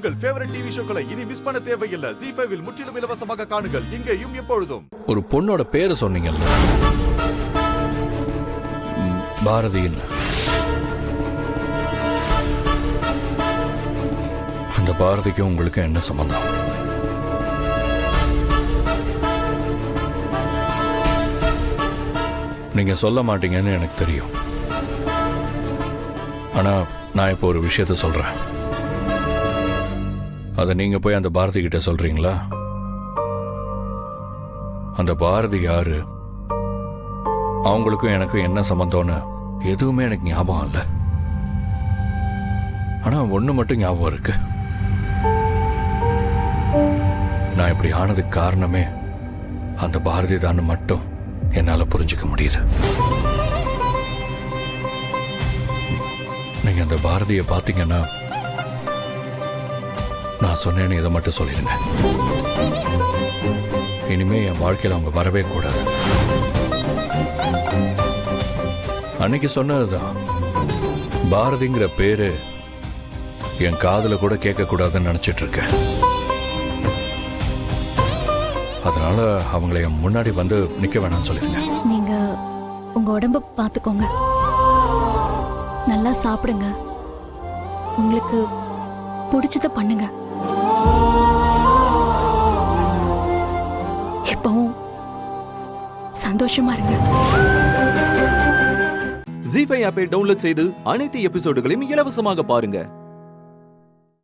உங்கள் favourite TV ஷோக்களை இனி miss பண்ண தேவையில்லை. ZEE5 இல் முற்றிலும் இலவசமாக காணுங்கள், இங்கேயும் எப்பொழுதும். ஒரு பொண்ணோட பேரை சொன்னீங்கல்ல, பாரதின்னு. அந்த பாரதிக்கும் உங்களுக்கு என்ன சம்பந்தம்? நீங்க சொல்ல மாட்டீங்கன்னு எனக்கு தெரியும். ஆனா நான் இப்போ ஒரு விஷயத்த சொல்றேன். அதை நீங்க போய் அந்த பாரதி கிட்ட சொல்றீங்களா? அந்த பாரதி யாரு, அவங்களுக்கும் எனக்கும் என்ன சம்பந்தம்னு எதுவுமே எனக்கு ஞாபகம் இல்லை. ஆனா ஒண்ணு மட்டும் ஞாபகம் இருக்கு. நான் இப்படி ஆனதுக்கு காரணமே அந்த பாரதி தான் மட்டும் என்னால புரிஞ்சுக்க முடியுது. நீங்க அந்த பாரதியை பார்த்தீங்கன்னா நான் சொன்னேன்னு இதை மட்டும் சொல்லிடுங்க. இனிமே என் வாழ்க்கையில் அவங்க வரவே கூடாது. அன்னைக்கு சொன்னதுதான், பாரதிங்கிற பேரு என் காதுல கூட கேட்க கூடாதுன்னு நினைச்சிட்டு இருக்கேன். அதனால அவங்களை என் முன்னாடி வந்து நிக்க வேணாம்னு சொல்லிருங்க. நீங்க உங்க உடம்ப பாத்துக்கோங்க, நல்லா சாப்பிடுங்க, உங்களுக்கு பிடிச்சத பண்ணுங்க. எப்பவும் சந்தோஷமா இருங்க. ZEE5 ஆப்பை டவுன்லோட் செய்து அனைத்து எபிசோடுகளையும் இலவசமாக பாருங்க.